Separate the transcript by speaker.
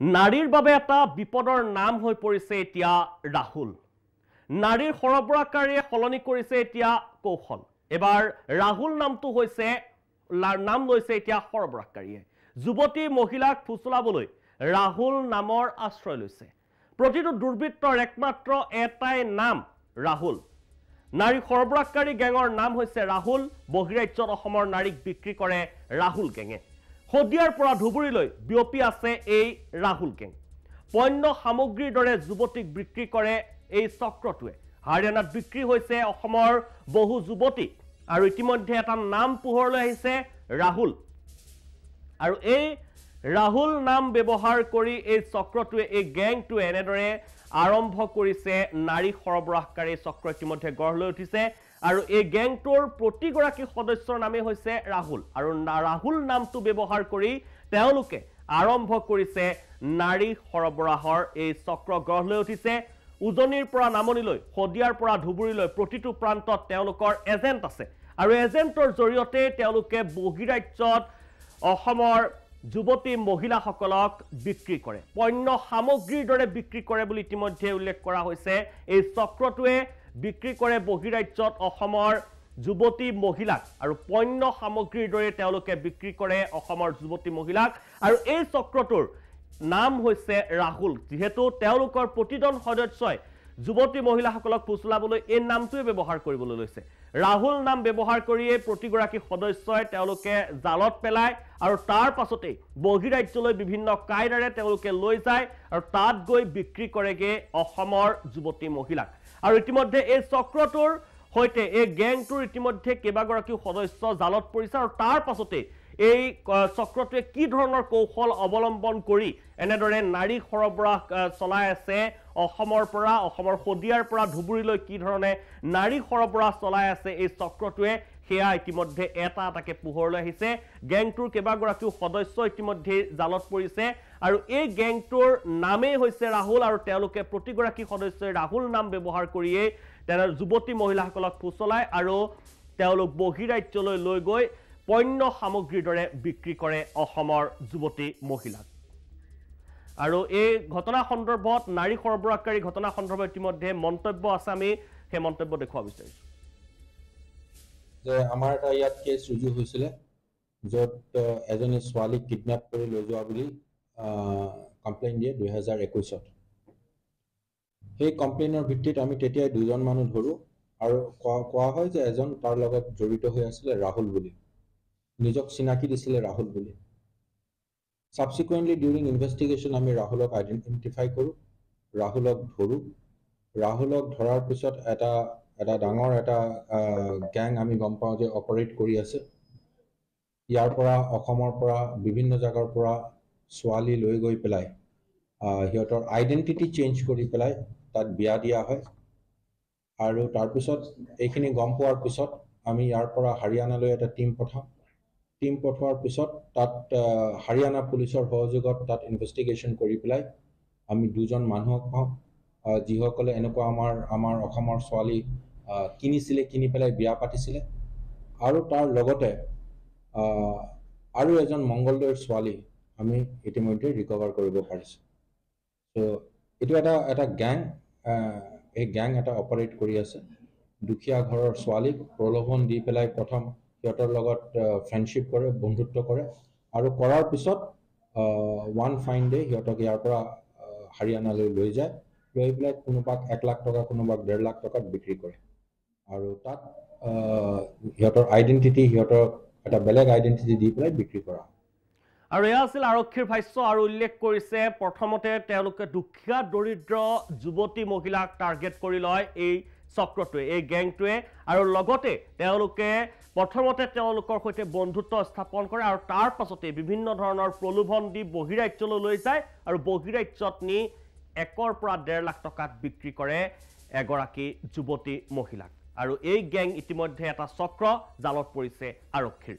Speaker 1: নাৰীৰ বাবে এটা বিপদৰ নাম হৈ পৰিছে এতিয়া ৰাহুল। নাৰীৰ সৰবৰাহকাৰীয়ে সলনি কৰিছে এতিয়া কৌশল। এবাৰ ৰাহুল নামটো হৈছে নাম লৈছে এতিয়া সৰবৰাহকাৰীয়ে। যুৱতী মহিলাক ফুচলাবলৈ ৰাহুল নামৰ আশ্ৰয় লৈছে। প্ৰতিটো দুৰ্বৃত্তৰ একমাত্ৰ এটাই নাম ৰাহুল। নাৰী সৰবৰাহকাৰী গেঙৰ নাম হৈছে ৰাহুল। বহিৰাজ্যত অসমৰ নাৰীক বিক্ৰী কৰে ৰাহুল গেঙে। শদিয়াৰ পৰা ধুবুৰীলৈ বিয়পি আছে এই ৰাহুল গেং। পণ্য সামগ্ৰীৰ দৰে যুৱতীক বিক্ৰী কৰে এই চক্ৰটোৱে। হাৰিয়ানাত বিক্ৰী হৈছে অসমৰ বহু যুৱতী আৰু ইতিমধ্যে এটা নাম পোহৰলৈ আহিছে ৰাহুল। আৰু এই ৰাহুল নাম ব্যৱহাৰ কৰি এই চক্ৰটোৱে এই গেংটোৱে এনেদৰে আৰম্ভ কৰিছে নাৰী সৰবৰাহকাৰী চক্ৰ ইতিমধ্যে গঢ় লৈ উঠিছে। আৰু এই গেংটোৰ প্ৰতিগৰাকী সদস্যৰ নামে হৈছে ৰাহুল। আৰু ৰাহুল নামটো ব্যৱহাৰ কৰি তেওঁলোকে আৰম্ভ কৰিছে নাৰী সৰবৰাহৰ এই চক্ৰ গঢ় লৈ উঠিছে। উজনিৰ পৰা নামনিলৈ, শদিয়াৰ পৰা ধুবুৰীলৈ প্ৰতিটো প্ৰান্তত তেওঁলোকৰ এজেণ্ট আছে। আৰু এজেণ্টৰ জৰিয়তে তেওঁলোকে বহিৰাজ্যত অসমৰ যুৱতী মহিলাসকলক বিক্ৰী কৰে, পণ্য সামগ্ৰীৰ দৰে বিক্ৰী কৰে বুলি ইতিমধ্যে উল্লেখ কৰা হৈছে। এই চক্ৰটোৱে বিক্ৰী কৰে বহিৰাজ্যত অসমৰ যুৱতী মহিলাক আৰু পণ্য সামগ্ৰীৰ দৰে তেওঁলোকে বিক্ৰী কৰে অসমৰ যুৱতী মহিলাক। আৰু এই চক্ৰটোৰ নাম হৈছে ৰাহুল। যিহেতু তেওঁলোকৰ প্ৰতিজন সদস্যই যুৱতী মহিলাসকলক ফুচলাবলৈ এই নামটোৱে ব্যৱহাৰ কৰিবলৈ লৈছে। ৰাহুল নাম ব্যৱহাৰ কৰিয়ে প্ৰতিগৰাকী সদস্যই তেওঁলোকে জালত পেলায় আৰু তাৰ পাছতেই বহিৰাজ্যলৈ বিভিন্ন কায়দাৰে তেওঁলোকে লৈ যায় আৰু তাত গৈ বিক্ৰী কৰেগে অসমৰ যুৱতী মহিলাক। আৰু ইতিমধ্যে এই চক্ৰটোৰ সৈতে এই গেংটোৰ ইতিমধ্যে কেইবাগৰাকীও সদস্য জালত পৰিছে। আৰু তাৰ পাছতেই এই চক্ৰটোৱে কি ধৰণৰ কৌশল অৱলম্বন কৰি এনেদৰে নাৰী সৰবৰাহ চলাই আছে অসমৰ পৰা, অসমৰ শদিয়াৰ পৰা ধুবুৰীলৈ কি ধৰণে নাৰী সৰবৰাহ চলাই আছে এই চক্ৰটোৱে, সেয়া ইতিমধ্যে এটা এটাকে পোহৰলৈ আহিছে। গেংটোৰ কেইবাগৰাকীও সদস্য ইতিমধ্যে জালত পৰিছে আৰু এই গেংটোৰ নামেই হৈছে ৰাহুল। আৰু তেওঁলোকে প্ৰতিগৰাকী সদস্যই ৰাহুল নাম ব্যৱহাৰ কৰিয়েই যুৱতী মহিলাসকলক ফুচলায় আৰু তেওঁলোক বহিৰাজ্যলৈ লৈ গৈ পণ্য সামগ্ৰীৰ দৰে বিক্ৰী কৰে অসমৰ যুৱতী মহিলাক। আৰু এই ঘটনা সন্দৰ্ভত নাৰী সৰবৰাহকাৰী ঘটনা সন্দৰ্ভত ইতিমধ্যে মন্তব্য আছে, আমি সেই মন্তব্য দেখুৱাব বিচাৰিছোঁ।
Speaker 2: যে আমাৰ এটা ইয়াত কেছ ৰুজু হৈছিলে য'ত এজনী ছোৱালীক কিডনেপ কৰি লৈ যোৱা বুলি কমপ্লেইন দিয়ে 2021-ত। সেই কমপ্লেইনৰ ভিত্তিত আমি তেতিয়াই দুজন মানুহ ধৰোঁ আৰু কোৱা হয় যে এজন তাৰ লগত জড়িত হৈ আছিলে ৰাহুল বুলি, নিজক চিনাকি দিছিলে ৰাহুল বুলি। সাবসিকুৱেণ্টলি ডিউৰিং ইনভেষ্টিগেশ্যন আমি ৰাহুলক আইডেণ্টিফাই কৰোঁ, ৰাহুলক ধৰোঁ। ৰাহুলক ধৰাৰ পিছত এটা ডাঙৰ এটা গেং আমি গম পাওঁ যে অপাৰেট কৰি আছে। ইয়াৰ পৰা অসমৰ পৰা বিভিন্ন জেগাৰ পৰা ছোৱালী লৈ গৈ পেলাই সিহঁতৰ আইডেণ্টিটি চেঞ্জ কৰি পেলাই তাত বিয়া দিয়া হয়। আৰু তাৰপিছত এইখিনি গম পোৱাৰ পিছত আমি ইয়াৰ পৰা হাৰিয়ানালৈ এটা টিম পঠাওঁ। টিম পঠোৱাৰ পিছত তাত হাৰিয়ানা পুলিচৰ সহযোগত তাত ইনভেষ্টিগেশ্যন কৰি পেলাই আমি দুজন মানুহক পাওঁ যিসকলে এনেকুৱা আমাৰ অসমৰ ছোৱালী কিনিছিলে, কিনি পেলাই বিয়া পাতিছিলে। আৰু তাৰ লগতে আৰু এজন মংগলদৈৰ ছোৱালী আমি ইতিমধ্যে ৰিকভাৰ কৰিব পাৰিছোঁ। চ' এইটো এটা গেং, এই গেং এটা অপাৰেট কৰি আছে। দুখীয়া ঘৰৰ ছোৱালীক প্ৰলোভন দি পেলাই প্ৰথম সিহঁতৰ লগত ফ্ৰেণ্ডশ্বিপ কৰে, বন্ধুত্ব কৰে আৰু কৰাৰ পিছত ওৱান ফাইন ডে সিহঁতক ইয়াৰ পৰা হাৰিয়ানালৈ লৈ যায়, লৈ পেলাই কোনোবাক 1 লাখ টকা, কোনোবাক 1.5 লাখ টকাত বিক্ৰী কৰে। আৰু তাত সিহঁতৰ আইডেণ্টিটি, সিহঁতক এটা বেলেগ আইডেণ্টিটি দি পেলাই বিক্ৰী কৰা।
Speaker 1: আৰু এয়া আছিল আৰক্ষীৰ ভাষ্য। আৰু উল্লেখ কৰিছে প্ৰথমতে তেওঁলোকে দুখীয়া দৰিদ্ৰ যুৱতী মহিলাক টাৰ্গেট কৰি লয় এই চক্ৰটোৱে, এই গেংটোৱে। আৰু লগতে তেওঁলোকে প্ৰথমতে তেওঁলোকৰ সৈতে বন্ধুত্ব স্থাপন কৰে আৰু তাৰ পাছতে বিভিন্ন ধৰণৰ প্ৰলোভন দি বহিৰাজ্যলৈ লৈ যায় আৰু বহিৰাজ্যত নি 1 পৰা 1.5 লাখ টকাত বিক্ৰী কৰে এগৰাকী যুৱতী মহিলাক। আৰু এই গেং ইতিমধ্যে এটা চক্ৰ, জালত পৰিছে আৰক্ষীৰ।